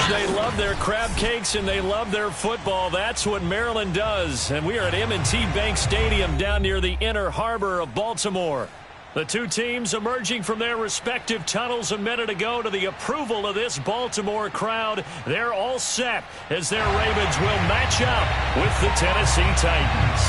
They love their crab cakes and they love their football. That's what Maryland does. And we are at M&T Bank Stadium down near the Inner Harbor of Baltimore. The two teams emerging from their respective tunnels a minute ago to the approval of this Baltimore crowd. They're all set as their Ravens will match up with the Tennessee Titans.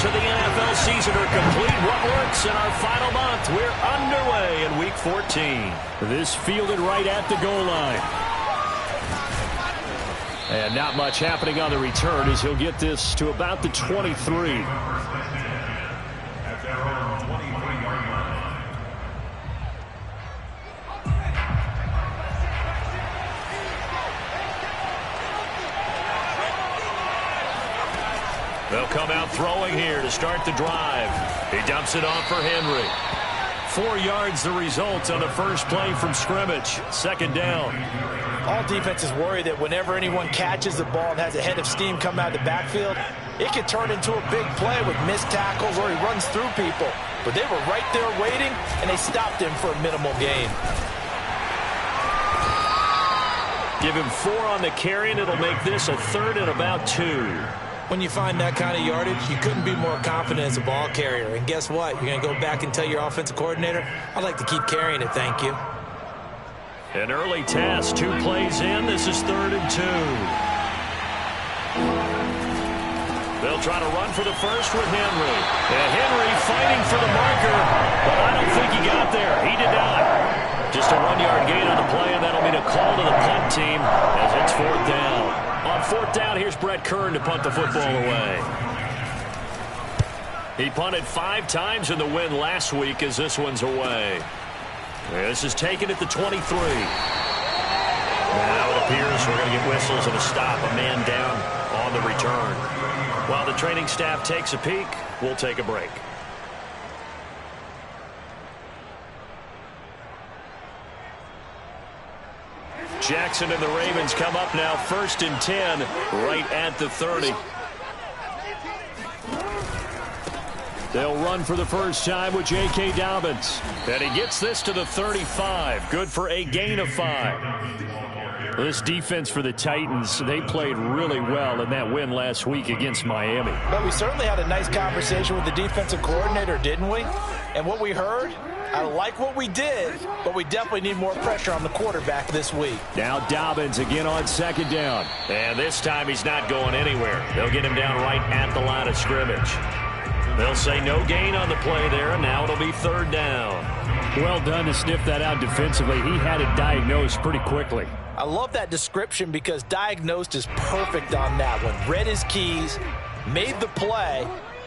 Of the NFL season are complete. What works in our final month? We're underway in Week 14. This fielded right at the goal line. And not much happening on the return as he'll get this to about the 23. They'll come out throwing here to start the drive. He dumps it off for Henry. 4 yards the result on the first play from scrimmage. Second down. All defenses worry that whenever anyone catches the ball and has a head of steam come out of the backfield, it can turn into a big play with missed tackles or he runs through people. But they were right there waiting, and they stopped him for a minimal gain. Give him 4 on the carry, and it'll make this a 3rd and about 2. When you find that kind of yardage, you couldn't be more confident as a ball carrier. And guess what? You're going to go back and tell your offensive coordinator, I'd like to keep carrying it, thank you. An early test, 2 plays in. This is 3rd and 2. They'll try to run for the first with Henry. And Henry fighting for the marker, but I don't think he got there. He did not. Just a 1-yard gain on the play, and that'll mean a call to the punt team as it's 4th down. On 4th down, here's Brett Kern to punt the football away. He punted 5 times in the win last week as this one's away. This is taken at the 23. Now it appears we're going to get whistles and a stop, a man down on the return. While the training staff takes a peek, we'll take a break. Jackson and the Ravens come up now 1st and 10 right at the 30. They'll run for the first time with J.K. Dobbins. And he gets this to the 35. Good for a gain of 5. This defense for the Titans, they played really well in that win last week against Miami. But we certainly had a nice conversation with the defensive coordinator, didn't we? And what we heard, I like what we did, but we definitely need more pressure on the quarterback this week. Now Dobbins again on 2nd down. And this time he's not going anywhere. They'll get him down right at the line of scrimmage. They'll say no gain on the play there, and now it'll be 3rd down. Well done to sniff that out defensively. He had it diagnosed pretty quickly. I love that description because diagnosed is perfect on that one. Read his keys, made the play,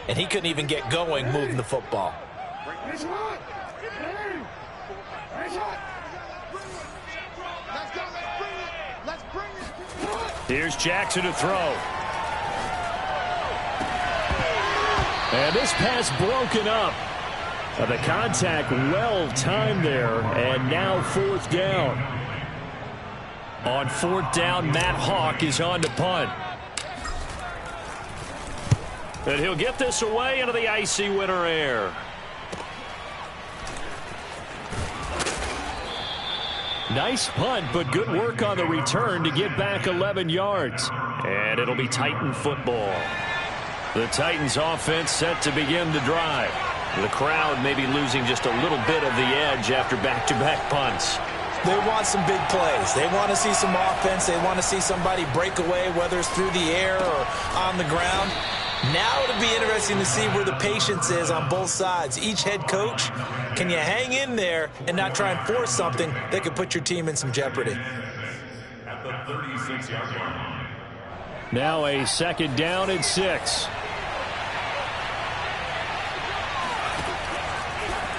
and he couldn't even get going moving the football. Here's Jackson to throw. And this pass broken up. The contact well timed there, and now 4th down. On 4th down, Matt Hawk is on to punt. And he'll get this away into the icy winter air. Nice punt, but good work on the return to get back 11 yards. And it'll be Titan football. The Titans offense set to begin the drive. The crowd may be losing just a little bit of the edge after back-to-back punts. They want some big plays. They want to see some offense. They want to see somebody break away, whether it's through the air or on the ground. Now it'll be interesting to see where the patience is on both sides. Each head coach, can you hang in there and not try and force something that could put your team in some jeopardy? At the 36-yard line. Now a 2nd down and 6.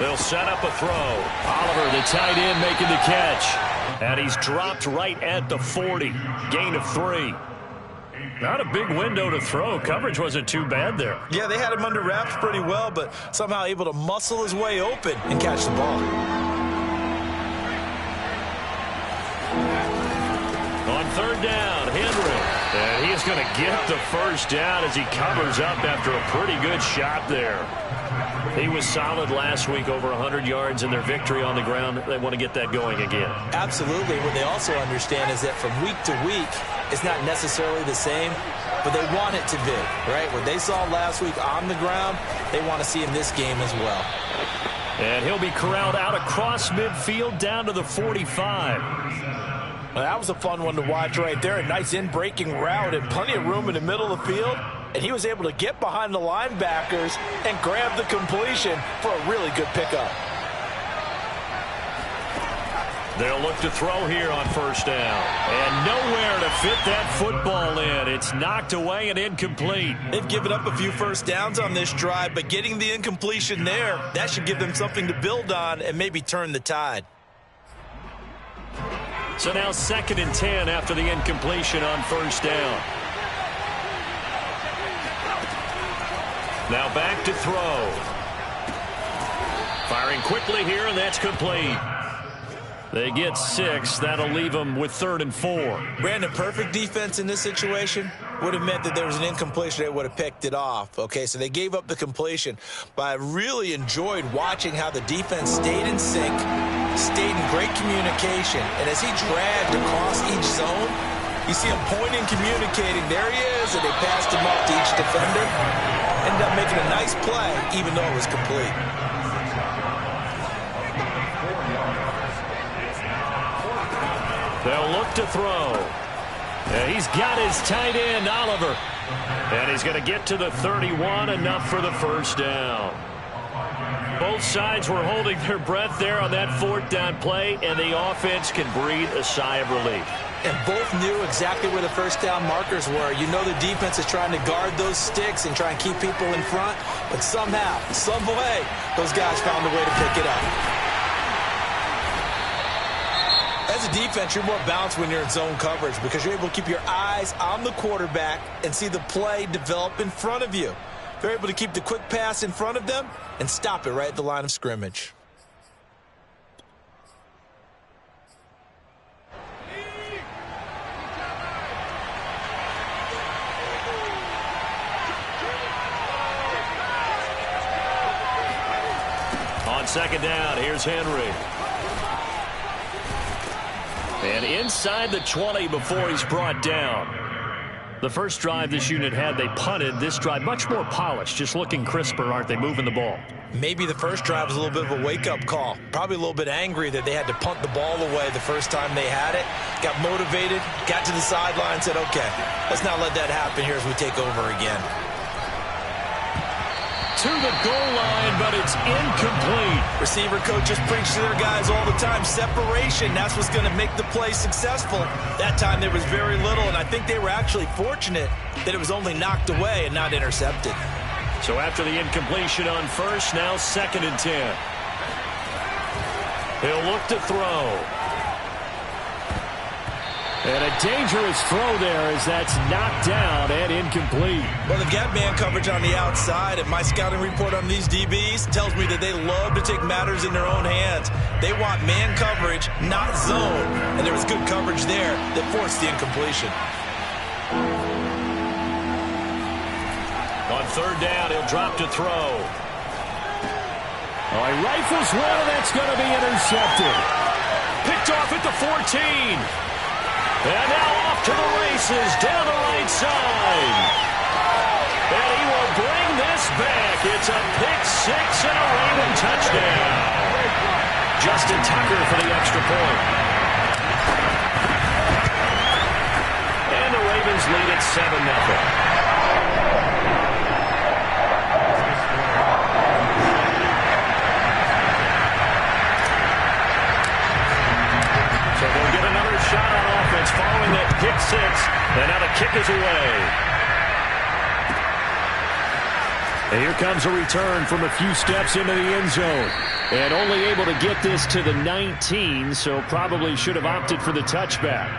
They'll set up a throw. Oliver, the tight end, making the catch. And he's dropped right at the 40. Gain of 3. Not a big window to throw. Coverage wasn't too bad there. Yeah, they had him under wraps pretty well, but somehow able to muscle his way open and catch the ball. On 3rd down, Henry. And he is going to get the first down as he covers up after a pretty good shot there. He was solid last week, over 100 yards in their victory on the ground. They want to get that going again. Absolutely. What they also understand is that from week to week, it's not necessarily the same, but they want it to be, right? What they saw last week on the ground, they want to see in this game as well. And he'll be corralled out across midfield down to the 45. Well, that was a fun one to watch right there. A nice in-breaking route and plenty of room in the middle of the field. And he was able to get behind the linebackers and grab the completion for a really good pickup. They'll look to throw here on first down. And nowhere to fit that football in. It's knocked away and incomplete. They've given up a few first downs on this drive, but getting the incompletion there, that should give them something to build on and maybe turn the tide. So now 2nd and 10 after the incompletion on first down. Now back to throw. Firing quickly here, and that's complete. They get 6. That'll leave them with 3rd and 4. Brandon, perfect defense in this situation would have meant that there was an incompletion. They would have picked it off. Okay, so they gave up the completion. But I really enjoyed watching how the defense stayed in sync, stayed in great communication. And as he dragged across each zone, you see him pointing, communicating. There he is, and they passed him up to each defender. Ended up making a nice play, even though it was complete. They'll look to throw. And he's got his tight end, Oliver. And he's going to get to the 31, enough for the first down. Both sides were holding their breath there on that 4th down play, and the offense can breathe a sigh of relief. And both knew exactly where the first down markers were. You know the defense is trying to guard those sticks and try and keep people in front, but somehow, some way, those guys found a way to pick it up. As a defense, you're more balanced when you're in zone coverage because you're able to keep your eyes on the quarterback and see the play develop in front of you. They're able to keep the quick pass in front of them and stop it right at the line of scrimmage. On 2nd down, here's Henry. And inside the 20 before he's brought down. The first drive this unit had, they punted. This drive, much more polished, just looking crisper, aren't they, moving the ball? Maybe the first drive was a little bit of a wake-up call. Probably a little bit angry that they had to punt the ball away the first time they had it. Got motivated, got to the sideline, said, okay, let's not let that happen here as we take over again. To the goal line, but it's incomplete. Receiver coaches preach to their guys all the time. Separation, that's what's going to make the play successful. That time there was very little, and I think they were actually fortunate that it was only knocked away and not intercepted. So after the incompletion on first, now 2nd and 10. He'll look to throw. And a dangerous throw there as that's knocked down and incomplete. Well, they've got man coverage on the outside, and my scouting report on these DBs tells me that they love to take matters in their own hands. They want man coverage, not zone. And there was good coverage there that forced the incompletion. On 3rd down, he'll drop to throw. Oh, he rifles one, and that's going to be intercepted. Picked off at the 14. And now off to the races, down the right side. And he will bring this back. It's a pick 6 and a Raven touchdown. Justin Tucker for the extra point. And the Ravens lead at 7-0. Shot on offense following that pick 6, and now the kick is away. And here comes a return from a few steps into the end zone. And only able to get this to the 19, so probably should have opted for the touchback.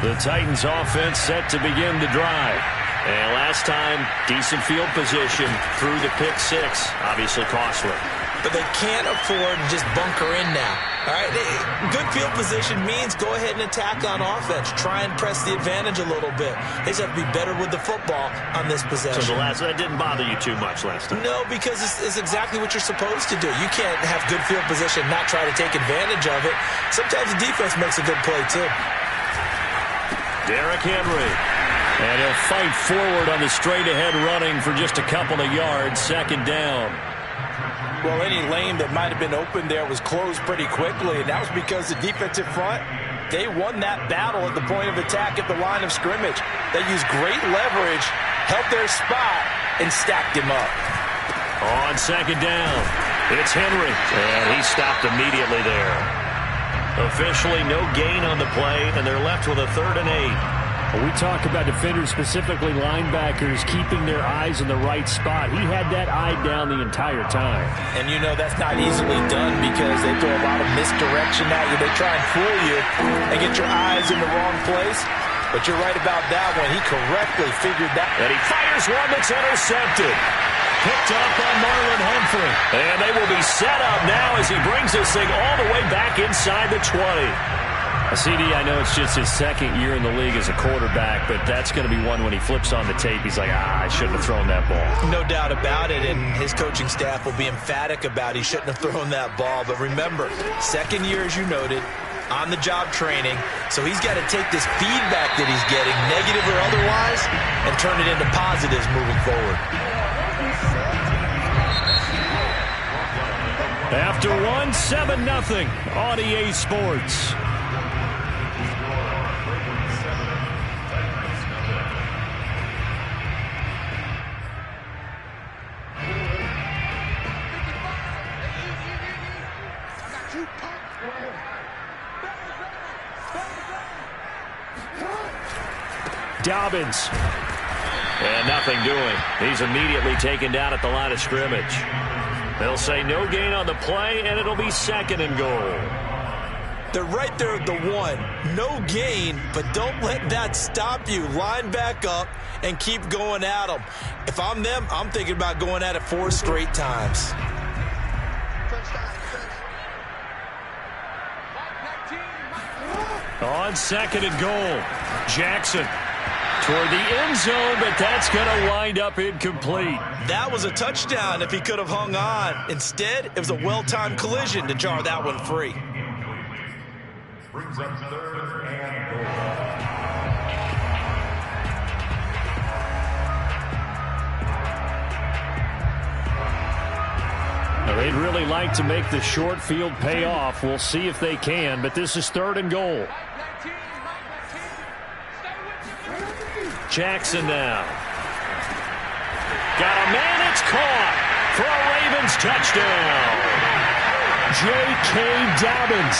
The Titans offense set to begin the drive. And last time, decent field position through the pick six. Obviously costly. But they can't afford to just bunker in now. All right, good field position means go ahead and attack on offense. Try and press the advantage a little bit. They just have to be better with the football on this possession. So that didn't bother you too much last time? No, because it's exactly what you're supposed to do. You can't have good field position and not try to take advantage of it. Sometimes the defense makes a good play, too. Derrick Henry. And he'll fight forward on the straight-ahead running for just a couple of yards. Second down. Well, any lane that might have been open there was closed pretty quickly, and that was because the defensive front, they won that battle at the point of attack at the line of scrimmage. They used great leverage, held their spot, and stacked him up. On second down, it's Henry, and he stopped immediately there. Officially no gain on the play, and they're left with a 3rd and 8. We talk about defenders, specifically linebackers, keeping their eyes in the right spot. He had that eye down the entire time. And you know that's not easily done because they throw a lot of misdirection at you. They try and fool you and get your eyes in the wrong place. But you're right about that one. He correctly figured that. And he fires one that's intercepted. Picked up on Marlon Humphrey. And they will be set up now as he brings this thing all the way back inside the 20. CD, I know it's just his 2nd year in the league as a quarterback, but that's going to be one when he flips on the tape. He's like, I shouldn't have thrown that ball. No doubt about it, and his coaching staff will be emphatic about he shouldn't have thrown that ball. But remember, 2nd year, as you noted, on-the-job training, so he's got to take this feedback that he's getting, negative or otherwise, and turn it into positives moving forward. After one, 7-0 on EA Sports. Dobbins. And nothing doing. He's immediately taken down at the line of scrimmage. They'll say no gain on the play, and it'll be 2nd and goal. They're right there at the 1. No gain, but don't let that stop you. Line back up and keep going at them. If I'm them, I'm thinking about going at it 4 straight times. On 2nd and goal, Jackson toward the end zone, but that's going to wind up incomplete. That was a touchdown if he could have hung on. Instead, it was a well-timed collision to jar that one free. Brings up 3rd and goal. Now, they'd really like to make the short field pay off. We'll see if they can, but this is 3rd and goal. Jackson now. Got a man, it's caught for a Ravens touchdown. J.K. Dobbins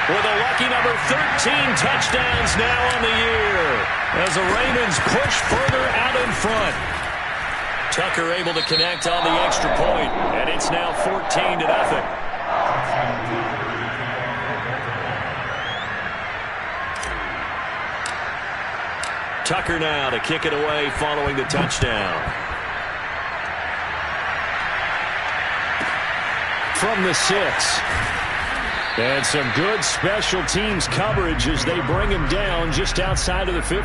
with a lucky number 13 touchdowns now on the year as the Ravens push further out in front. Tucker able to connect on the extra point, and it's now 14-0. Tucker now to kick it away following the touchdown. From the 6. And some good special teams coverage as they bring him down just outside of the 15.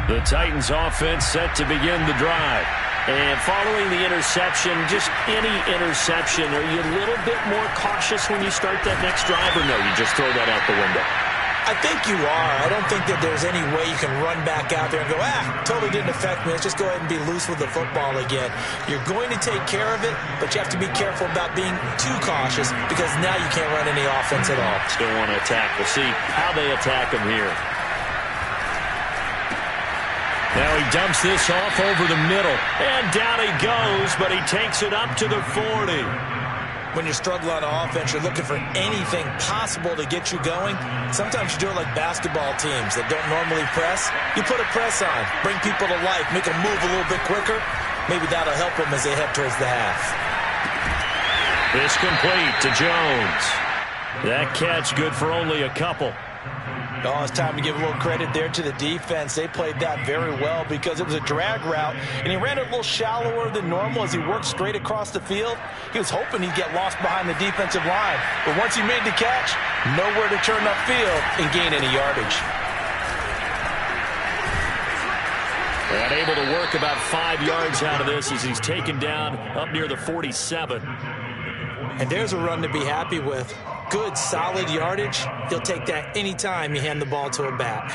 The Titans offense set to begin the drive. And following the interception, just any interception, are you a little bit more cautious when you start that next drive, or no, you just throw that out the window? I think you are. I don't think that there's any way you can run back out there and go, totally didn't affect me. Let's just go ahead and be loose with the football again. You're going to take care of it, but you have to be careful about being too cautious because now you can't run any offense at all. Still want to attack. We'll see how they attack him here. Now he dumps this off over the middle. And down he goes, but he takes it up to the 40. When you're struggling on offense, you're looking for anything possible to get you going. Sometimes you do it like basketball teams that don't normally press. You put a press on, bring people to life, make them move a little bit quicker. Maybe that'll help them as they head towards the half. This complete to Jones. That catch good for only a couple. Oh, it's time to give a little credit there to the defense. They played that very well because it was a drag route, and he ran it a little shallower than normal as he worked straight across the field. He was hoping he'd get lost behind the defensive line, but once he made the catch, nowhere to turn upfield and gain any yardage. And able to work about 5 yards out of this as he's taken down up near the 47. And there's a run to be happy with. Good, solid yardage. He'll take that anytime you hand the ball to a back.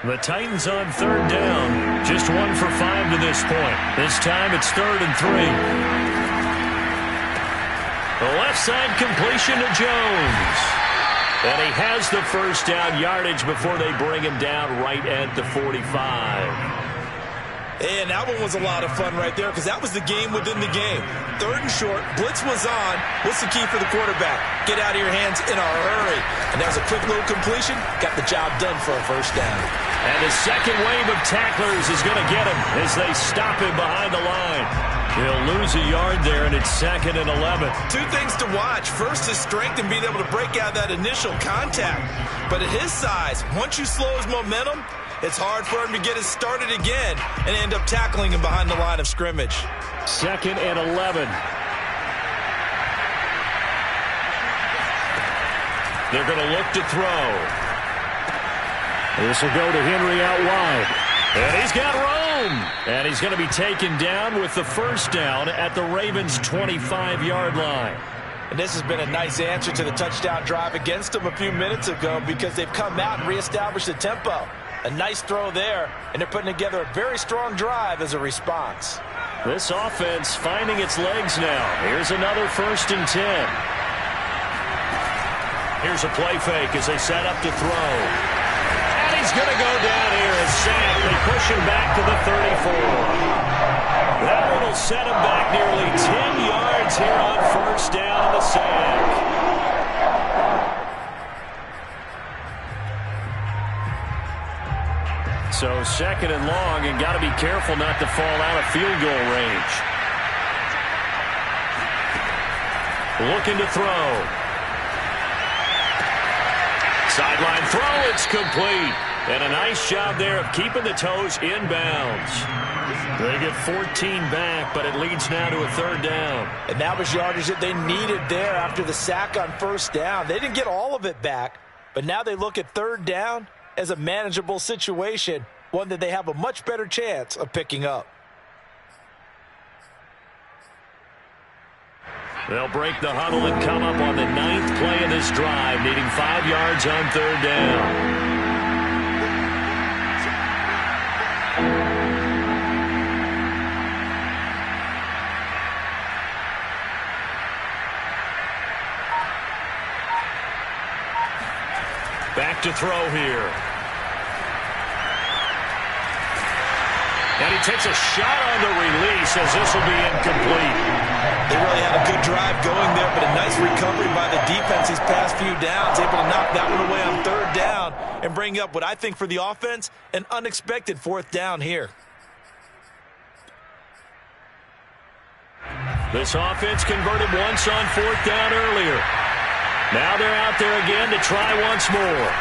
The Titans on 3rd down. Just 1 for 5 to this point. This time it's 3rd and 3. The left side completion to Jones. And he has the first down yardage before they bring him down right at the 45. And that one was a lot of fun right there because that was the game within the game. 3rd and short, blitz was on. What's the key for the quarterback? Get out of your hands in a hurry. And that was a quick little completion. Got the job done for a first down. And the second wave of tacklers is going to get him as they stop him behind the line. He'll lose a yard there, and it's 2nd and 11. 2 things to watch. First, his strength and being able to break out that initial contact. But at his size, once you slow his momentum, it's hard for him to get it started again and end up tackling him behind the line of scrimmage. 2nd and 11. They're going to look to throw. This will go to Henry out wide. And he's got room. And he's going to be taken down with the first down at the Ravens' 25-yard line. And this has been a nice answer to the touchdown drive against them a few minutes ago because they've come out and reestablished the tempo. A nice throw there, and they're putting together a very strong drive as a response. This offense finding its legs now. Here's another 1st and 10. Here's a play fake as they set up to throw. And he's going to go down here and sack. They push him back to the 34. That one will set him back nearly 10 yards here on 1st down in the sack. So 2nd and long, and got to be careful not to fall out of field goal range. Looking to throw. Sideline throw, it's complete. And a nice job there of keeping the toes inbounds. They get 14 back, but it leads now to a 3rd down. And that was yardage that they needed there after the sack on 1st down. They didn't get all of it back, but now they look at 3rd down as a manageable situation, one that they have a much better chance of picking up. They'll break the huddle and come up on the 9th play of this drive, needing 5 yards on 3rd down. Back to throw here. And he takes a shot on the release as this will be incomplete. They really had a good drive going there, but a nice recovery by the defense these past few downs, able to knock that one away on 3rd down and bring up what I think for the offense, an unexpected 4th down here. This offense converted once on 4th down earlier. Now they're out there again to try once more.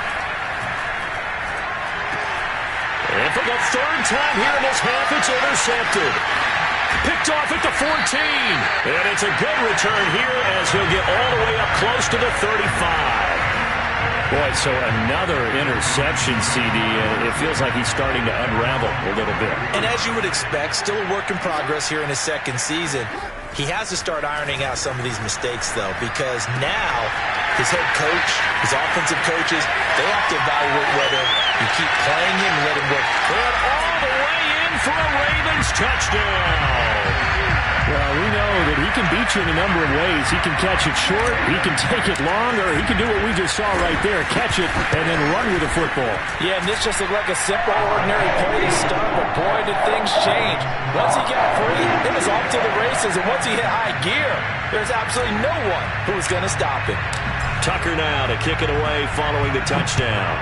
And for the 3rd time here in this half, it's intercepted. Picked off at the 14. And it's a good return here as he'll get all the way up close to the 35. Boy, so another interception, CD. It feels like he's starting to unravel a little bit. And as you would expect, still a work in progress here in his 2nd season. He has to start ironing out some of these mistakes, though, because now his head coach, his offensive coaches, they have to evaluate whether you keep playing him and let him work. And all the way in for a Ravens touchdown. Well, we know that he can beat you in a number of ways. He can catch it short, he can take it long, or he can do what we just saw right there, catch it and then run with the football. Yeah, and this just looked like a simple, ordinary play to start, but boy, did things change. Once he got free, it was off to the races, and once he hit high gear, there's absolutely no one who was going to stop him. Tucker now to kick it away following the touchdown.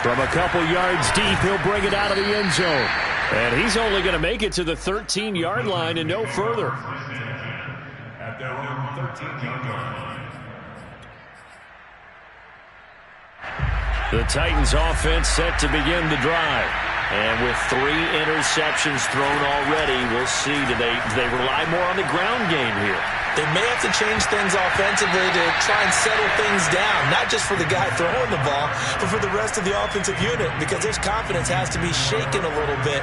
From a couple yards deep, he'll bring it out of the end zone. And he's only going to make it to the 13-yard line and no further. At their own 13-yard line. The Titans offense set to begin the drive. And with 3 interceptions thrown already, we'll see, do they rely more on the ground game here? They may have to change things offensively to try and settle things down, not just for the guy throwing the ball, but for the rest of the offensive unit, because his confidence has to be shaken a little bit.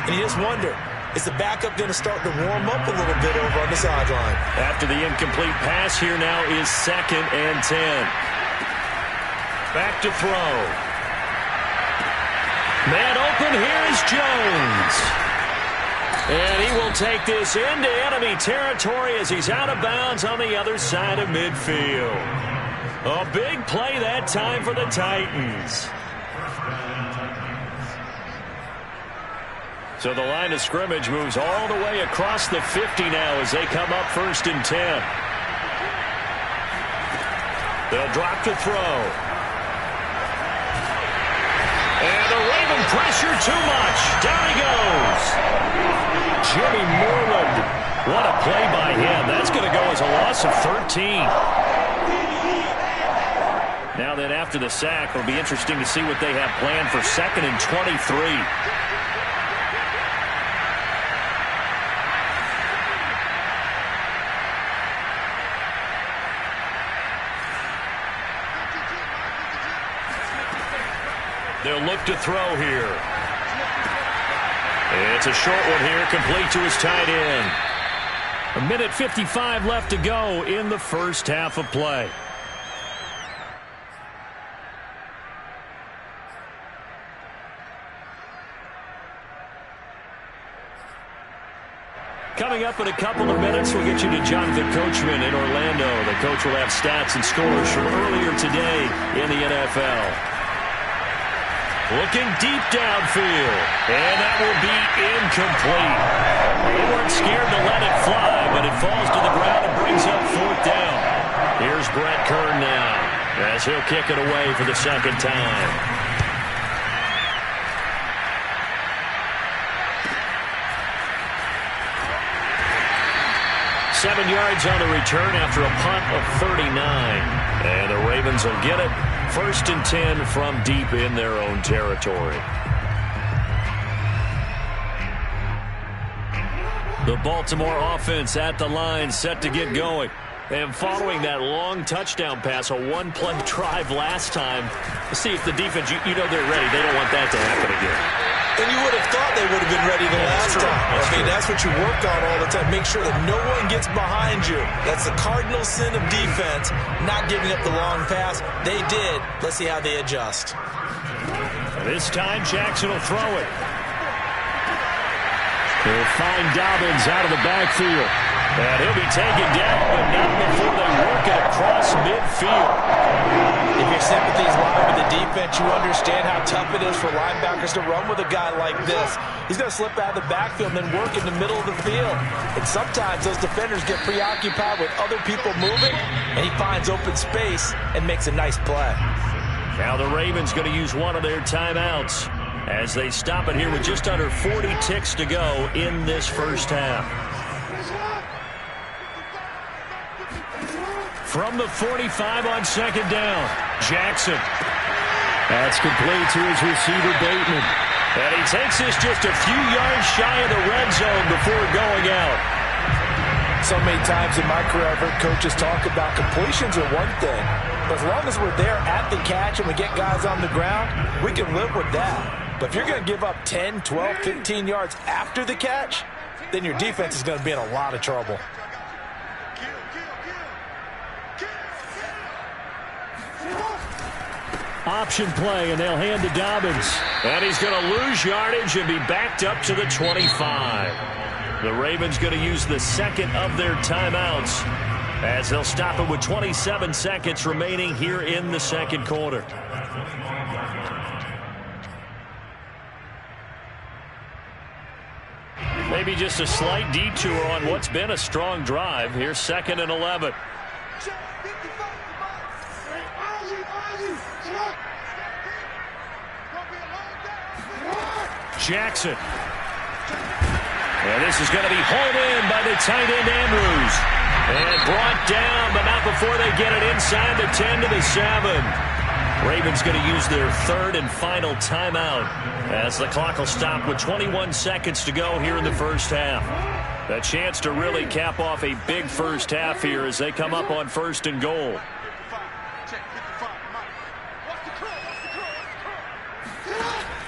And you just wonder, is the backup going to start to warm up a little bit over on the sideline? After the incomplete pass, here now is 2nd and 10. Back to throw. Man open, here's Jones. And he will take this into enemy territory as he's out of bounds on the other side of midfield. A big play that time for the Titans. So the line of scrimmage moves all the way across the 50 now as they come up 1st and 10. They'll drop to throw. And the Raven pressure too much. Down he goes. Jimmy Moreland. What a play by him. That's going to go as a loss of 13. Now then, after the sack, it'll be interesting to see what they have planned for 2nd and 23. They'll look to throw here. It's a short one here, complete to his tight end. 1:55 left to go in the first half of play. Coming up in a couple of minutes, we'll get you to Jonathan Coachman in Orlando. The coach will have stats and scores from earlier today in the NFL. Looking deep downfield, and that will be incomplete. They weren't scared to let it fly, but it falls to the ground and brings up 4th down. Here's Brett Kern now, as he'll kick it away for the 2nd time. Seven yards on the return after a punt of 39. And the Ravens will get it. 1st and 10 from deep in their own territory. The Baltimore offense at the line, set to get going. And following that long touchdown pass, a one-play drive last time, let's see if the defense, you know they're ready. They don't want that to happen again. And you would have thought they would have been ready the last time. That's what you work on all the time. Make sure that no one gets behind you. That's the cardinal sin of defense, not giving up the long pass. They did. Let's see how they adjust. This time, Jackson will throw it. He'll find Dobbins out of the backfield. And he'll be taken down, but not before they work it across midfield. If your sympathies lie with the defense, you understand how tough it is for linebackers to run with a guy like this. He's going to slip out of the backfield and then work in the middle of the field. And sometimes those defenders get preoccupied with other people moving, and he finds open space and makes a nice play. Now the Ravens going to use one of their timeouts as they stop it here with just under 40 ticks to go in this first half. From the 45 on 2nd down, Jackson. That's complete to his receiver, Bateman. And he takes this just a few yards shy of the red zone before going out. So many times in my career, I've heard coaches talk about completions are one thing. But as long as we're there at the catch and we get guys on the ground, we can live with that. But if you're going to give up 10, 12, 15 yards after the catch, then your defense is going to be in a lot of trouble. Option play, and they'll hand to Dobbins. And he's going to lose yardage and be backed up to the 25. The Ravens going to use the 2nd of their timeouts as they'll stop it with 27 seconds remaining here in the 2nd quarter. Maybe just a slight detour on what's been a strong drive. Here's 2nd and 11. Jackson. And this is going to be hauled in by the tight end Andrews. And brought down, but not before they get it inside the 10 to the 7. Ravens going to use their third and final timeout as the clock will stop with 21 seconds to go here in the first half. A chance to really cap off a big first half here as they come up on 1st and goal.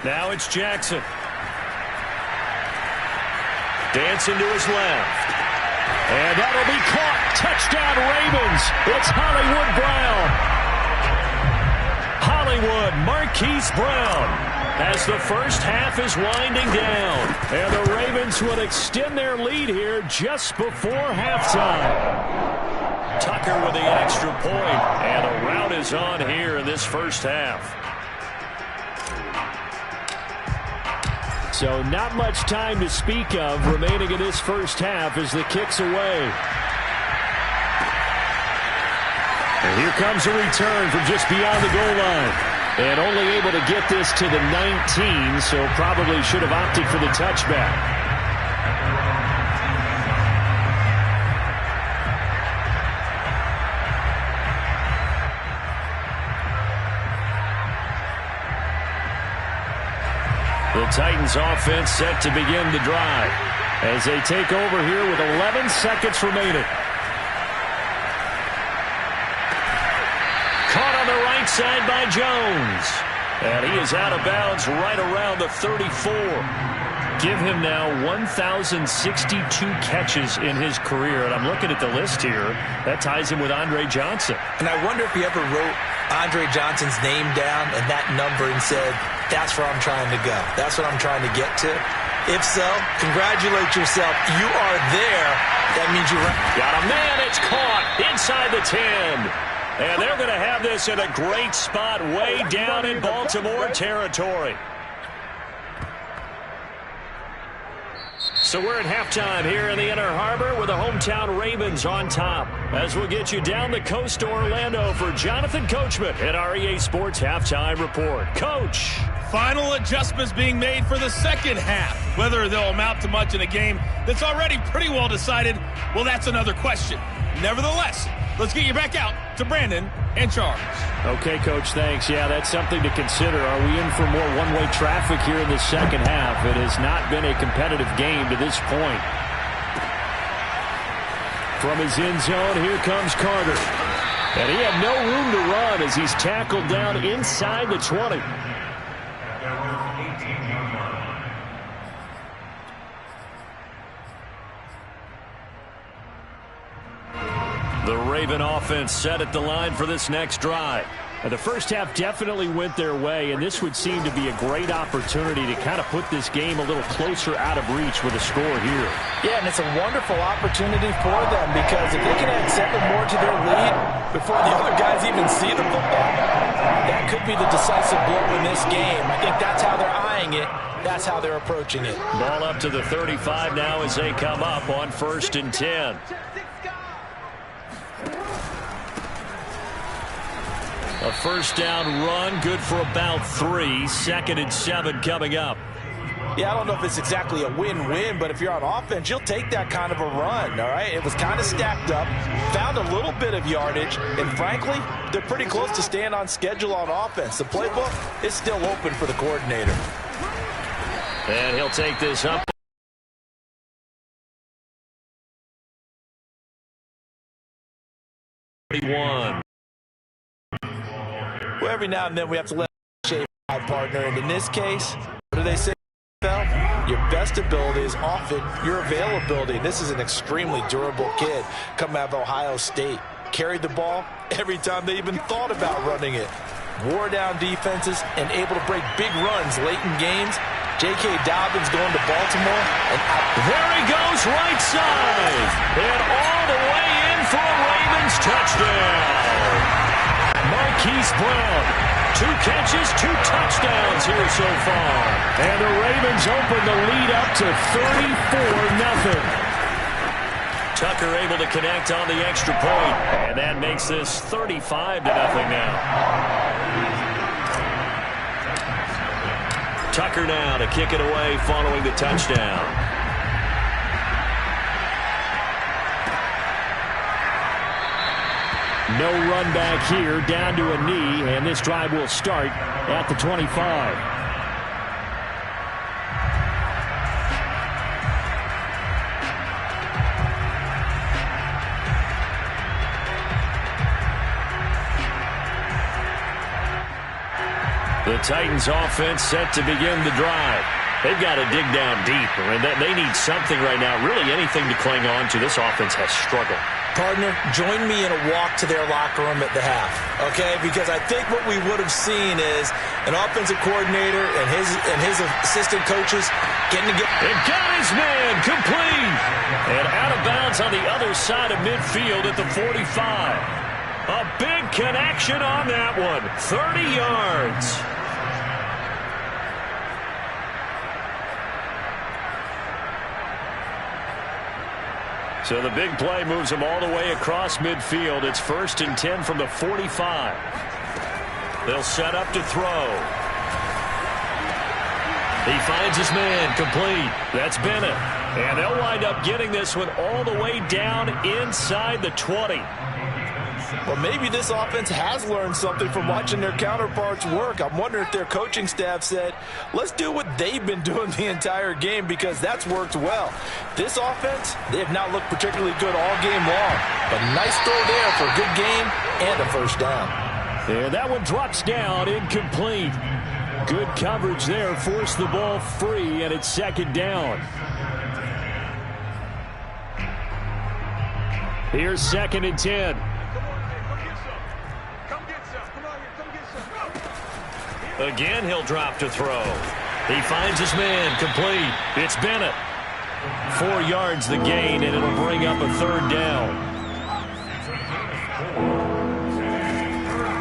Now it's Jackson. Dancing to his left. And that'll be caught. Touchdown Ravens. It's Hollywood Brown. Hollywood Marquise Brown as the first half is winding down. And the Ravens will extend their lead here just before halftime. Tucker with the extra point. And a rout is on here in this first half. So not much time to speak of remaining in this first half as the kick's away. And here comes a return from just beyond the goal line. And only able to get this to the 19, so probably should have opted for the touchback. The Titans offense set to begin the drive as they take over here with 11 seconds remaining. Caught on the right side by Jones. And he is out of bounds right around the 34. Give him now 1,062 catches in his career. And I'm looking at the list here. That ties him with Andre Johnson. And I wonder if he ever wrote Andre Johnson's name down and that number and said, that's where I'm trying to go. That's what I'm trying to get to. If so, congratulate yourself. You are there. That means you're right. Got a man. It's caught inside the 10. And they're going to have this in a great spot way down in Baltimore territory. So we're at halftime here in the Inner Harbor with the hometown Ravens on top. As we'll get you down the coast to Orlando for Jonathan Coachman at our EA Sports Halftime Report. Coach. Final adjustments being made for the second half. Whether they'll amount to much in a game that's already pretty well decided, well, that's another question. Nevertheless, let's get you back out to Brandon and Charles. Okay, Coach, thanks. Yeah, that's something to consider. Are we in for more one-way traffic here in the second half? It has not been a competitive game to this point. From his end zone, here comes Carter. And he had no room to run as he's tackled down inside the 20. The Raven offense set at the line for this next drive. And the first half definitely went their way, and this would seem to be a great opportunity to kind of put this game a little closer out of reach with a score here. Yeah, and it's a wonderful opportunity for them because if they can add 7 more to their lead before the other guys even see the football, that could be the decisive blow in this game. I think that's how they're eyeing it. That's how they're approaching it. Ball up to the 35 now as they come up on 1st and 10. A first down run, good for about 3. 2nd and 7 coming up. Yeah, I don't know if it's exactly a win-win, but if you're on offense, you'll take that kind of a run, all right? It was kind of stacked up, found a little bit of yardage, and frankly, they're pretty close to staying on schedule on offense. The playbook is still open for the coordinator. And he'll take this up. Well, every now and then we have to let shave my partner, and in this case, what do they say? Your best ability is often your availability. This is an extremely durable kid coming out of Ohio State. Carried the ball every time they even thought about running it. Wore down defenses and able to break big runs late in games. J.K. Dobbins going to Baltimore. And there he goes, right side. And all the way in for a Ravens touchdown. Marquise Brown, 2 catches, 2 touchdowns here so far. And the Ravens open the lead up to 34-0. Tucker able to connect on the extra point. And that makes this 35-0 now. Tucker now to kick it away following the touchdown. No run back here, down to a knee, and this drive will start at the 25. The Titans offense set to begin the drive. They've got to dig down deep. I mean, they need something right now, really anything to cling on to. This offense has struggled. Partner, join me in a walk to their locker room at the half, okay? Because I think what we would have seen is an offensive coordinator and his assistant coaches getting together. And got his man complete. And out of bounds on the other side of midfield at the 45. A big connection on that one. 30 yards. So the big play moves him all the way across midfield. It's 1st and 10 from the 45. They'll set up to throw. He finds his man complete. That's Bennett. And they'll wind up getting this one all the way down inside the 20. Well, maybe this offense has learned something from watching their counterparts work. I'm wondering if their coaching staff said, let's do what they've been doing the entire game, because that's worked well. This offense, they have not looked particularly good all game long. But nice throw there for a good game and a first down. And that one drops down, incomplete. Good coverage there, forced the ball free, and it's 2nd down. Here's 2nd and 10. Again, he'll drop to throw. He finds his man complete. It's Bennett. 4 yards the gain, and it'll bring up a 3rd down.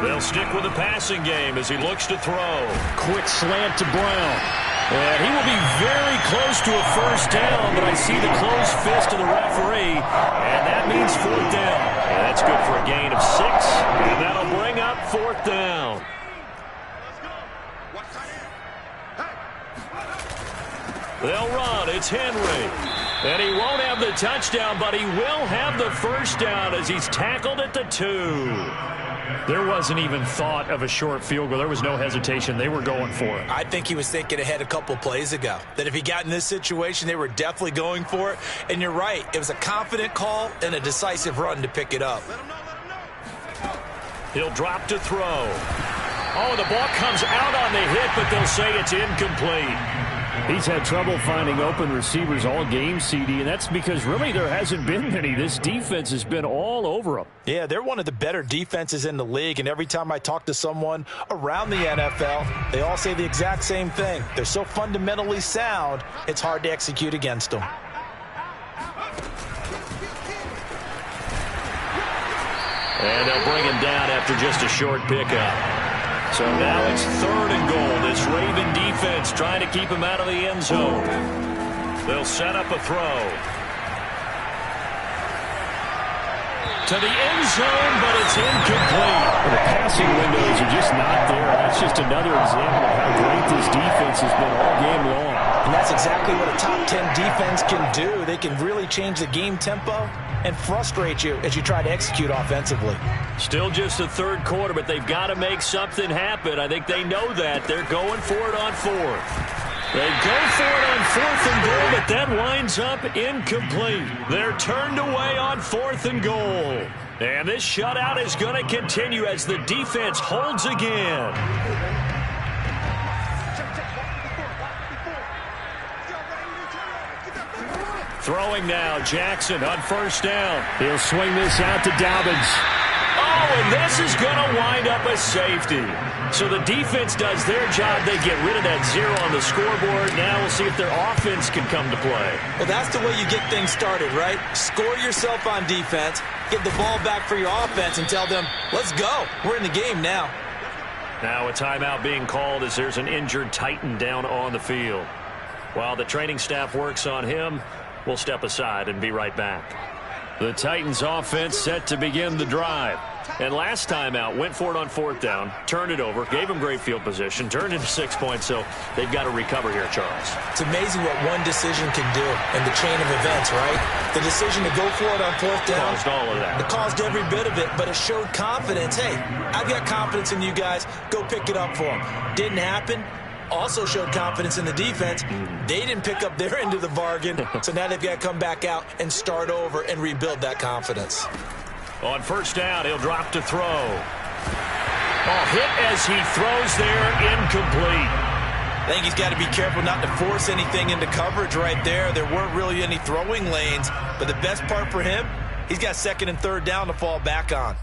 They'll stick with the passing game as he looks to throw. Quick slant to Brown. And he will be very close to a first down, but I see the closed fist of the referee, and that means 4th down. And that's good for a gain of 6, and that'll bring up 4th down. They'll run. It's Henry. And he won't have the touchdown, but he will have the first down as he's tackled at the 2. There wasn't even thought of a short field goal. There was no hesitation. They were going for it. I think he was thinking ahead a couple plays ago, that if he got in this situation, they were definitely going for it. And you're right. It was a confident call and a decisive run to pick it up. He'll drop to throw. Oh, the ball comes out on the hit, but they'll say it's incomplete. He's had trouble finding open receivers all game, CD, and that's because really there hasn't been many. This defense has been all over them. Yeah, they're one of the better defenses in the league, and every time I talk to someone around the NFL, they all say the exact same thing. They're so fundamentally sound, it's hard to execute against them. And they'll bring him down after just a short pickup. So now it's 3rd and goal. This Raven defense trying to keep him out of the end zone. They'll set up a throw. To the end zone, but it's incomplete. Well, the passing windows are just not there. That's just another example of how great this defense has been all game long. And that's exactly what a top 10 defense can do. They can really change the game tempo and frustrate you as you try to execute offensively. Still just the 3rd quarter, but they've got to make something happen. I think they know that. They're going for it on 4th. They go for it on 4th and goal, but that winds up incomplete. They're turned away on 4th and goal. And this shutout is going to continue as the defense holds again. Throwing now, Jackson on first down. He'll swing this out to Dobbins. Oh, and this is going to wind up a safety. So the defense does their job. They get rid of that 0 on the scoreboard. Now we'll see if their offense can come to play. Well, that's the way you get things started, right? Score yourself on defense, get the ball back for your offense, and tell them, let's go. We're in the game now. Now a timeout being called as there's an injured Titan down on the field. While the training staff works on him, we'll step aside and be right back. The Titans offense set to begin the drive. And last time out, went for it on 4th down, turned it over, gave them great field position, turned into 6 points, so they've got to recover here, Charles. It's amazing what one decision can do in the chain of events, right? The decision to go for it on 4th down. Caused all of that. It caused every bit of it, but it showed confidence. Hey, I've got confidence in you guys. Go pick it up for them. Didn't happen. Also showed confidence in the defense. They didn't pick up their end of the bargain, so now they've got to come back out and start over and rebuild that confidence. On 1st down, he'll drop to throw. Hit as he throws there, incomplete. I think he's got to be careful not to force anything into coverage right there. There weren't really any throwing lanes, but the best part for him, he's got 2nd and 3rd down to fall back on.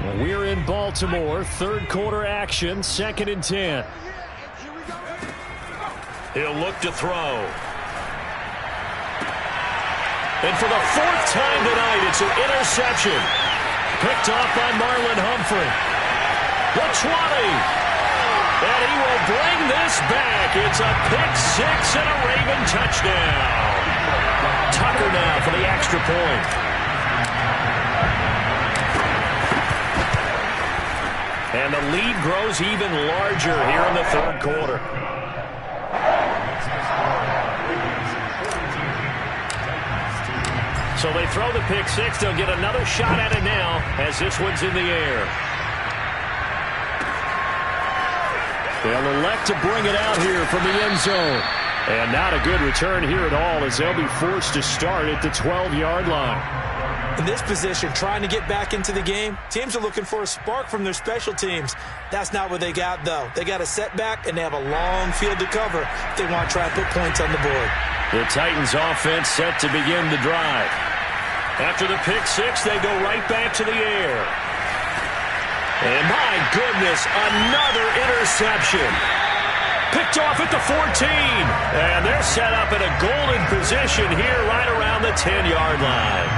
Well, we're in Baltimore, 3rd quarter action, 2nd and 10. He'll look to throw. And for the 4th time tonight, it's an interception. Picked off by Marlon Humphrey. The 20. And he will bring this back. It's a pick 6 and a Raven touchdown. Tucker now for the extra point. And the lead grows even larger here in the 3rd quarter. So they throw the pick 6. They'll get another shot at it now as this one's in the air. They'll elect to bring it out here from the end zone. And not a good return here at all as they'll be forced to start at the 12-yard line. In this position, trying to get back into the game, teams are looking for a spark from their special teams. That's not what they got, though. They got a setback, and they have a long field to cover if they want to try and put points on the board. The Titans offense set to begin the drive. After the pick 6, they go right back to the air. And my goodness, another interception. Picked off at the 14. And they're set up in a golden position here right around the 10-yard line.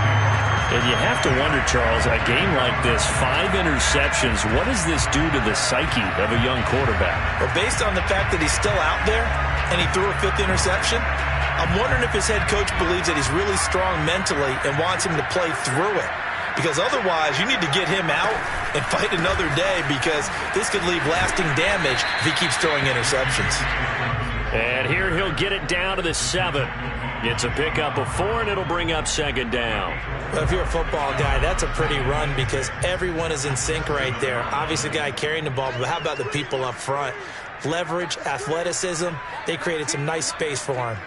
And you have to wonder, Charles, a game like this, 5 interceptions, what does this do to the psyche of a young quarterback? Well, based on the fact that he's still out there and he threw a 5th interception, I'm wondering if his head coach believes that he's really strong mentally and wants him to play through it. Because otherwise, you need to get him out and fight another day because this could leave lasting damage if he keeps throwing interceptions. And here he'll get it down to the 7. It's a pickup of 4, and it'll bring up 2nd down. Well, if you're a football guy, that's a pretty run because everyone is in sync right there. Obviously, the guy carrying the ball, but how about the people up front? Leverage, athleticism, they created some nice space for him.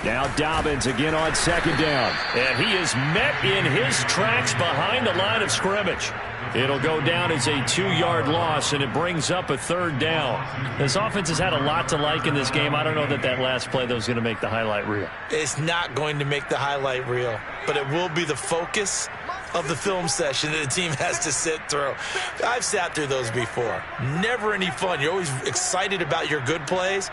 Now Dobbins again on 2nd down. And he is met in his tracks behind the line of scrimmage. It'll go down as a 2-yard loss, and it brings up a 3rd down. This offense has had a lot to like in this game. I don't know that last play, though, is going to make the highlight reel. It's not going to make the highlight reel, but it will be the focus of the film session that the team has to sit through. I've sat through those before. Never any fun. You're always excited about your good plays.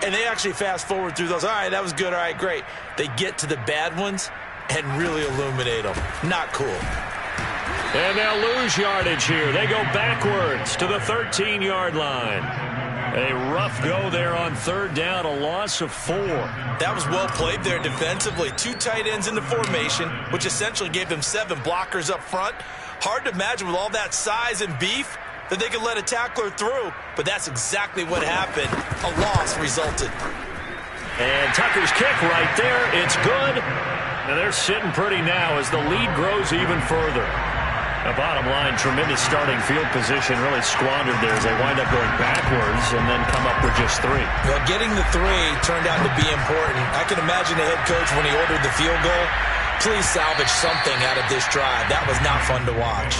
And they actually fast forward through those. All right, that was good. All right, great. They get to the bad ones and really illuminate them. Not cool. And they'll lose yardage here. They go backwards to the 13-yard line. A rough go there on 3rd down, a loss of 4. That was well played there defensively. 2 tight ends in the formation, which essentially gave them 7 blockers up front. Hard to imagine with all that size and beef that they could let a tackler through, but that's exactly what happened. A loss resulted. And Tucker's kick right there. It's good. And they're sitting pretty now as the lead grows even further. The bottom line, tremendous starting field position, really squandered there as they wind up going backwards and then come up with just 3. Well, getting the 3 turned out to be important. I can imagine the head coach when he ordered the field goal, please salvage something out of this drive. That was not fun to watch.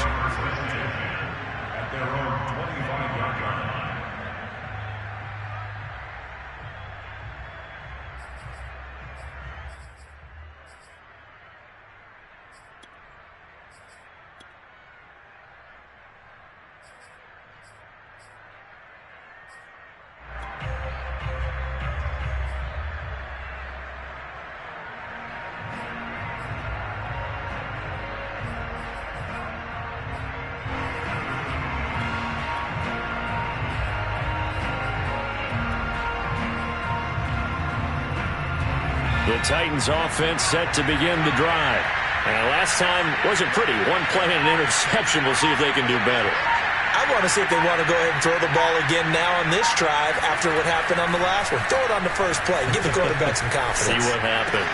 The Titans offense set to begin the drive. And last time wasn't pretty. One play and an interception. We'll see if they can do better. I want to see if they want to go ahead and throw the ball again now on this drive after what happened on the last one. Throw it on the first play and give the quarterback some confidence. See what happens.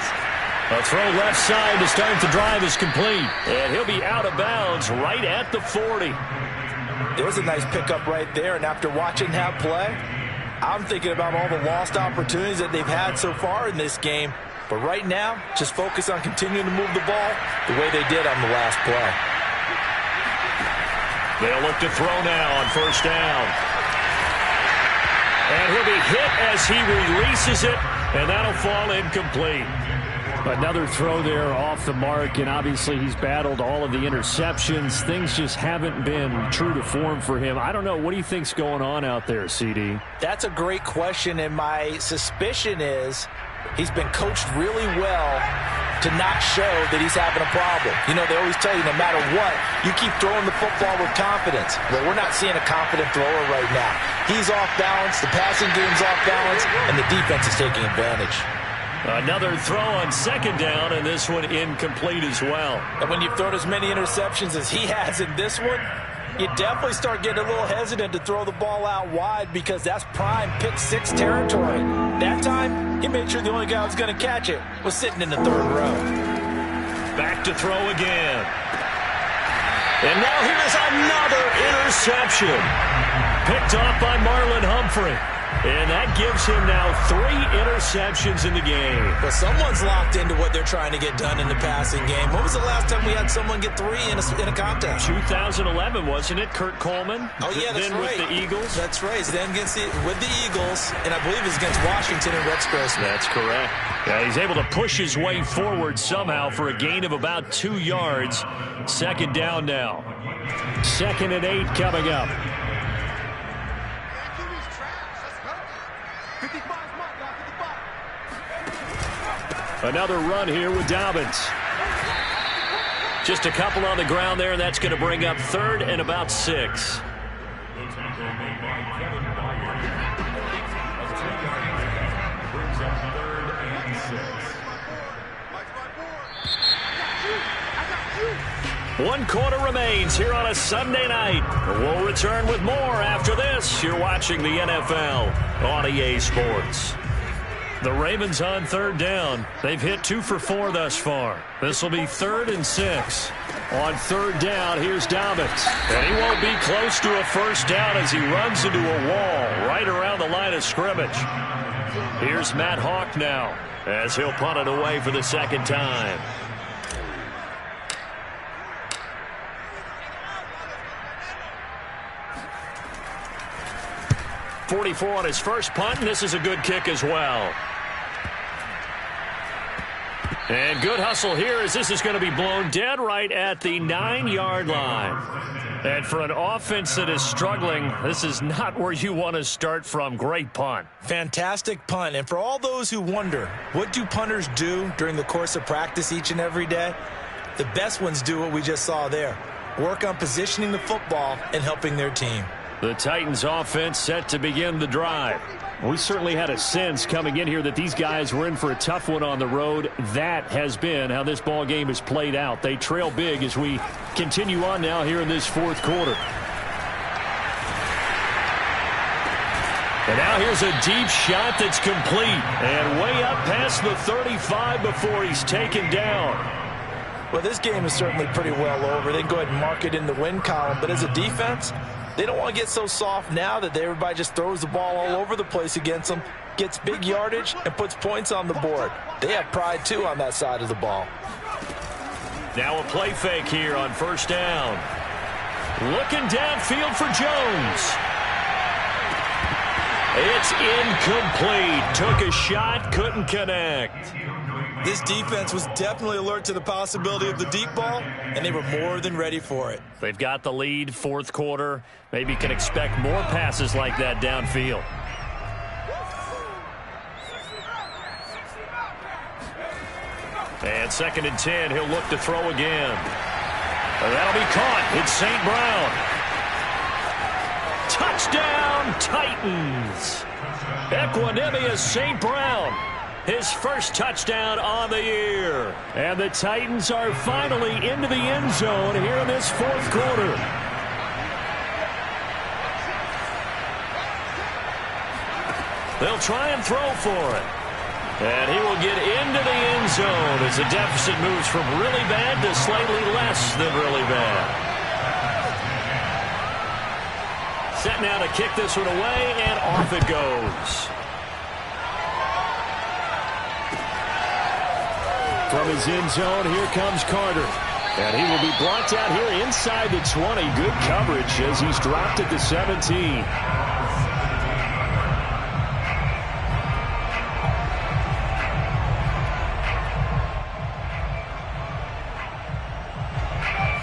A throw left side to start the drive is complete. And he'll be out of bounds right at the 40. There's a nice pickup right there, and after watching that play, I'm thinking about all the lost opportunities that they've had so far in this game. But right now, just focus on continuing to move the ball the way they did on the last play. They'll look to throw now on first down. And he'll be hit as he releases it, and that'll fall incomplete. Another throw there off the mark, and obviously he's battled all of the interceptions. Things just haven't been true to form for him. I don't know. What do you think's going on out there, CD? That's a great question, and my suspicion is he's been coached really well to not show that he's having a problem. You know, they always tell you no matter what, you keep throwing the football with confidence. Well, we're not seeing a confident thrower right now. He's off balance, the passing game's off balance, and the defense is taking advantage. Another throw on second down, and this one incomplete as well. And when you've thrown as many interceptions as he has in this one, you definitely start getting a little hesitant to throw the ball out wide because that's prime pick six territory. That time, he made sure the only guy who was going to catch it was sitting in the third row. Back to throw again. And now here's another interception. Picked off by Marlon Humphrey. And that gives him now 3 interceptions in the game. Well, someone's locked into what they're trying to get done in the passing game. When was the last time we had someone get 3 in a contest? 2011, wasn't it? Kurt Coleman? Oh, yeah, that's then right. With the Eagles? That's right. Then with the Eagles, and I believe it's against Washington and Rex Grossman. That's correct. Yeah, he's able to push his way forward somehow for a gain of about 2 yards. Second down now. 2nd and 8 coming up. Another run here with Dobbins. Just a couple on the ground there, and that's going to bring up 3rd and about 6. One quarter remains here on a Sunday night. We'll return with more after this. You're watching the NFL on EA Sports. The Ravens on 3rd down. They've hit 2 for 4 thus far. This will be 3rd and 6. On 3rd down, here's Dobbins. And he won't be close to a first down as he runs into a wall right around the line of scrimmage. Here's Matt Hawk now as he'll punt it away for the second time. .44 on his first punt, and this is a good kick as well. And good hustle here as this is going to be blown dead right at the 9-yard line. And for an offense that is struggling, this is not where you want to start from. Great punt. Fantastic punt. And for all those who wonder, what do punters do during the course of practice each and every day? The best ones do what we just saw there. Work on positioning the football and helping their team. The Titans offense set to begin the drive. We certainly had a sense coming in here that these guys were in for a tough one on the road. That has been how this ball game has played out. They trail big as we continue on now here in this 4th quarter. And now here's a deep shot that's complete. And way up past the 35 before he's taken down. Well, this game is certainly pretty well over. They can go ahead and mark it in the win column. But as a defense, they don't want to get so soft now that everybody just throws the ball all over the place against them, gets big yardage, and puts points on the board. They have pride, too, on that side of the ball. Now a play fake here on first down. Looking downfield for Jones. It's incomplete. Took a shot, couldn't connect. This defense was definitely alert to the possibility of the deep ball, and they were more than ready for it. They've got the lead, 4th quarter. Maybe can expect more passes like that downfield. And 2nd and 10, he'll look to throw again. And that'll be caught. It's St. Brown. Touchdown, Titans. Equanimous St. Brown. his first touchdown on the year. And the Titans are finally into the end zone here in this fourth quarter. They'll try and throw for it. And he will get into the end zone as the deficit moves from really bad to slightly less than really bad. Set now to kick this one away, and off it goes. From his end zone, here comes Carter. And he will be blocked out here inside the 20. Good coverage as he's dropped at the 17.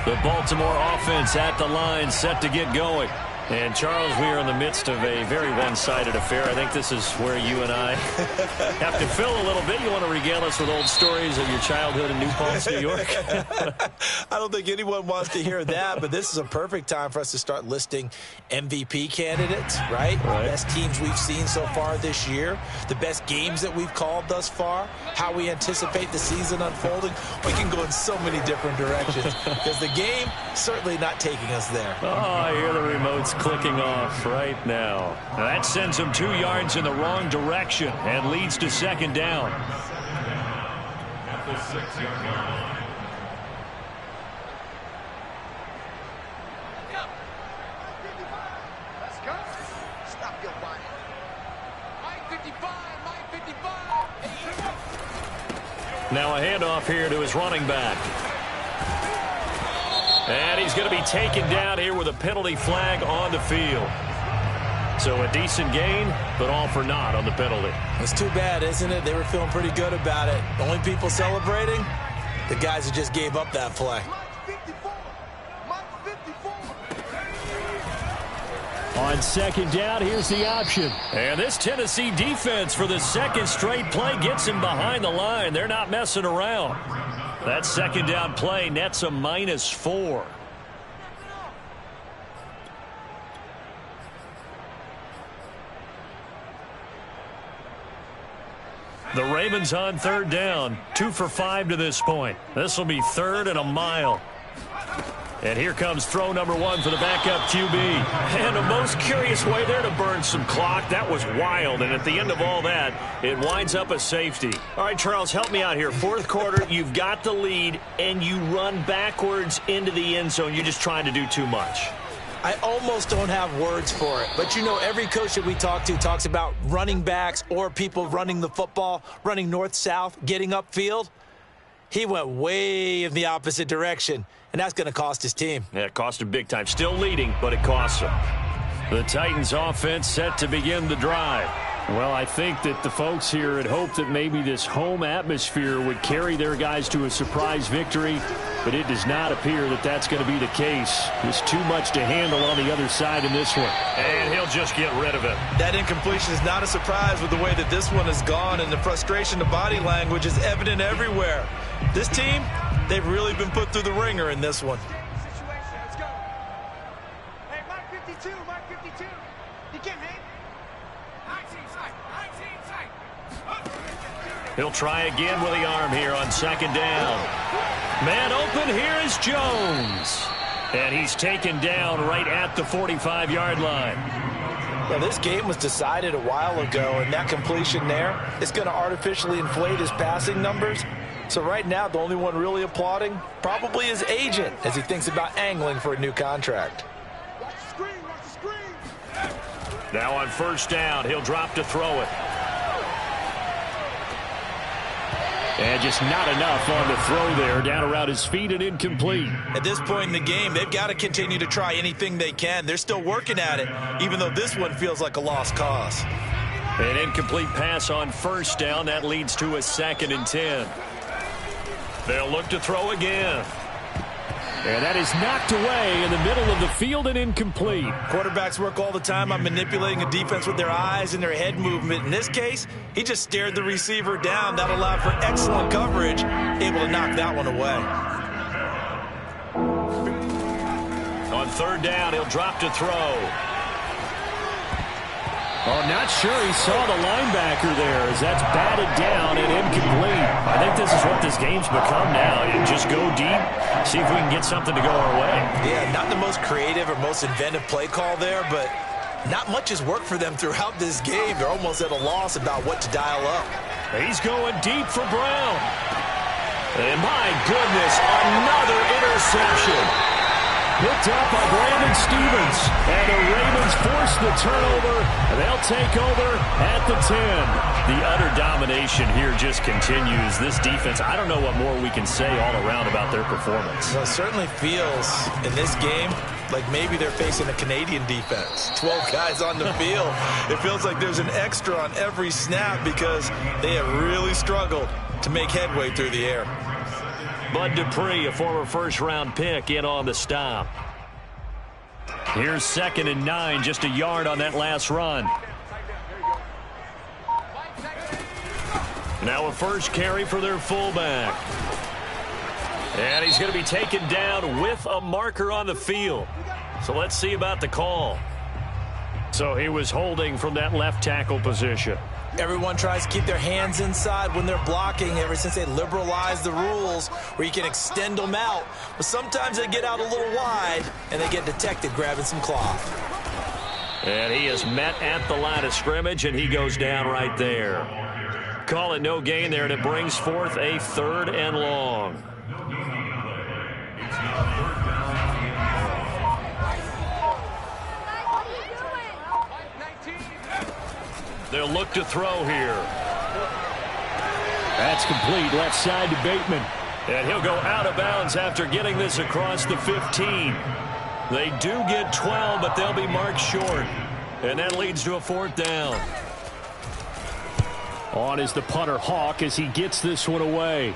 The Baltimore offense at the line, set to get going. And, Charles, we are in the midst of a very one-sided affair. I think this is where you and I have to fill a little bit. You want to regale us with old stories of your childhood in New Paltz, New York? I don't think anyone wants to hear that, but this is a perfect time for us to start listing MVP candidates, right? The best teams we've seen so far this year, the best games that we've called thus far, how we anticipate the season unfolding. We can go in so many different directions because the game certainly not taking us there. Oh, I hear the remotes clicking off right now. Now that sends him 2 yards in the wrong direction and leads to second down. At the 6-yard line. Let's go. Stop your body. Mike 55, Mike 55. Now a handoff here to his running back. And he's going to be taken down here with a penalty flag on the field. So a decent gain, but all for naught on the penalty. It's too bad, isn't it? They were feeling pretty good about it. The only people celebrating, the guys who just gave up that play. On second down, here's the option. And this Tennessee defense for the second straight play gets him behind the line. They're not messing around. That second down play nets a -4. The Ravens on third down, 2 for 5 to this point. This will be 3rd and a mile. And here comes throw number 1 for the backup QB. And a most curious way there to burn some clock. That was wild. And at the end of all that, it winds up a safety. All right, Charles, help me out here. Fourth quarter, you've got the lead, and you run backwards into the end zone. You're just trying to do too much. I almost don't have words for it. But, you know, every coach that we talk to talks about running backs or people running the football, running north-south, getting upfield. He went way in the opposite direction, and that's going to cost his team. Yeah, it cost him big time. Still leading, but it costs him. The Titans offense set to begin the drive. Well, I think that the folks here had hoped that maybe this home atmosphere would carry their guys to a surprise victory, but it does not appear that that's going to be the case. There's too much to handle on the other side in this one. And he'll just get rid of it. That incompletion is not a surprise with the way that this one has gone, and the frustration, the body language is evident everywhere. This team, they've really been put through the ringer in this one. Let's go. Hey, Mike 52, Mike 52. You can't hang. He'll try again with the arm here on second down. Man open, here is Jones. And he's taken down right at the 45-yard line. Well, this game was decided a while ago, and that completion there is going to artificially inflate his passing numbers. So right now, the only one really applauding probably his agent as he thinks about angling for a new contract. Watch the screen, watch the screen. Now on first down, he'll drop to throw it. And just not enough on the throw there, down around his feet and incomplete. At this point in the game, they've got to continue to try anything they can. They're still working at it, even though this one feels like a lost cause. An incomplete pass on first down. That leads to a 2nd and 10. They'll look to throw again. And that is knocked away in the middle of the field and incomplete. Quarterbacks work all the time on manipulating a defense with their eyes and their head movement. In this case, he just stared the receiver down. That allowed for excellent coverage, able to knock that one away. On third down, he'll drop to throw. Oh, not sure he saw the linebacker there as that's batted down and incomplete. I think this is what this game's become now. You just go deep, see if we can get something to go our way. Yeah, not the most creative or most inventive play call there, but not much has worked for them throughout this game. They're almost at a loss about what to dial up. He's going deep for Brown. And my goodness, another interception. Picked up by Brandon Stevens. And the Ravens force the turnover. And they'll take over at the 10. The utter domination here just continues. This defense, I don't know what more we can say all around about their performance. Well, it certainly feels in this game like maybe they're facing a Canadian defense. 12 guys on the field. It feels like there's an extra on every snap because they have really struggled to make headway through the air. Bud Dupree, a former first-round pick, in on the stop. Here's 2nd and 9, just a yard on that last run. Now a first carry for their fullback. And he's going to be taken down with a marker on the field. So let's see about the call. So he was holding from that left tackle position. Everyone tries to keep their hands inside when they're blocking ever since they liberalized the rules where you can extend them out. But sometimes they get out a little wide and they get detected grabbing some cloth. And he is met at the line of scrimmage, and he goes down right there. Call it no gain there, and it brings forth a 3rd and long. They'll look to throw here. That's complete, left side to Bateman. And he'll go out of bounds after getting this across the 15. They do get 12, but they'll be marked short. And that leads to a 4th down. On is the punter, Hawk, as he gets this one away.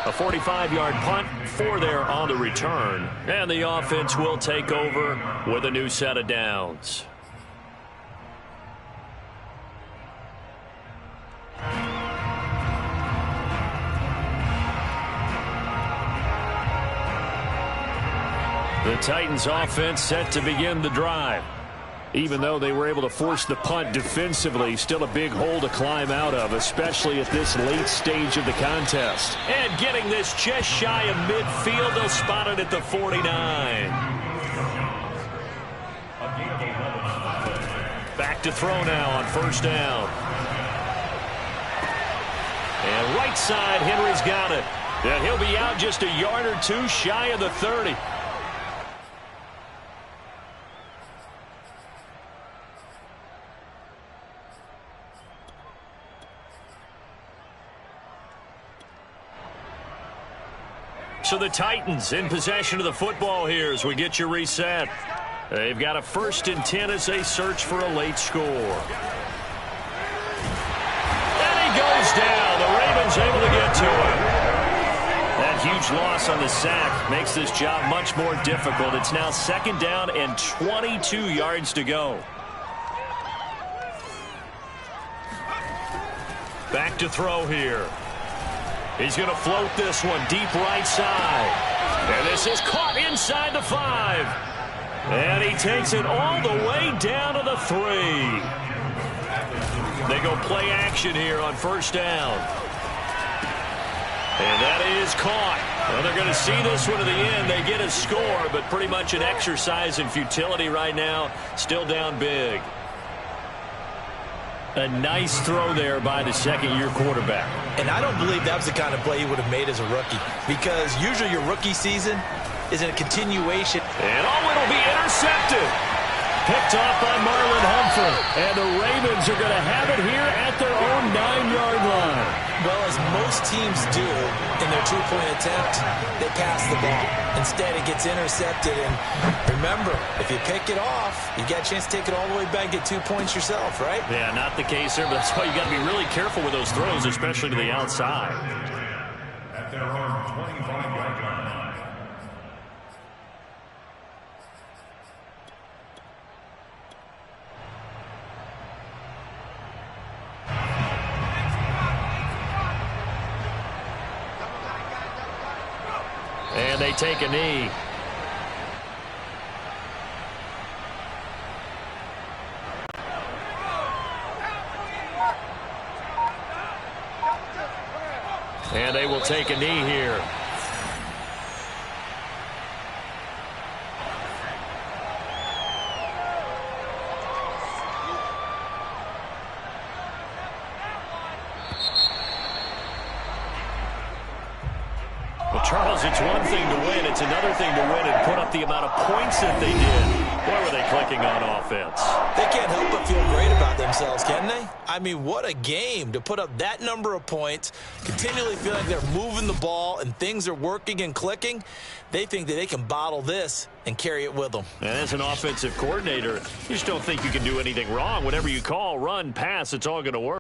A 45-yard punt for there on the return. And the offense will take over with a new set of downs. The Titans offense set to begin the drive. Even though they were able to force the punt defensively, still a big hole to climb out of, especially at this late stage of the contest. And getting this just shy of midfield, they'll spot it at the 49. Back to throw now on 1st down. And right side, Henry's got it. And he'll be out just a yard or two shy of the 30. So the Titans in possession of the football here as we get you reset. They've got a 1st and 10 as they search for a late score. And he goes down. The Ravens able to get to him. That huge loss on the sack makes this job much more difficult. It's now 2nd down and 22 yards to go. Back to throw here. He's going to float this one deep right side. And this is caught inside the 5. And he takes it all the way down to the 3. They go play action here on 1st down. And that is caught. Well, they're going to see this one to the end. They get a score, but pretty much an exercise in futility right now. Still down big. A nice throw there by the 2nd-year quarterback. And I don't believe that was the kind of play he would have made as a rookie, because usually your rookie season is in a continuation. And it'll be intercepted. Picked off by Marlon Humphrey. And the Ravens are going to have it here at their own 9-yard line. Well, as most teams do in their 2-point attempt, they pass the ball. Instead, it gets intercepted. And remember, if you pick it off, you got a chance to take it all the way back, get 2 points yourself, right? Yeah, not the case there, but that's why you got to be really careful with those throws, especially to the outside. At their own 25-yard line. And they take a knee. And they will take a knee here. Well, Charles, it's one thing to win. It's another thing to win and put up the amount of points that they did. Boy, were they clicking on offense. They can't help but feel great about themselves, can they? I mean, what a game to put up that number of points, continually feeling like they're moving the ball and things are working and clicking. They think that they can bottle this and carry it with them. And as an offensive coordinator, you just don't think you can do anything wrong. Whatever you call, run, pass, it's all going to work.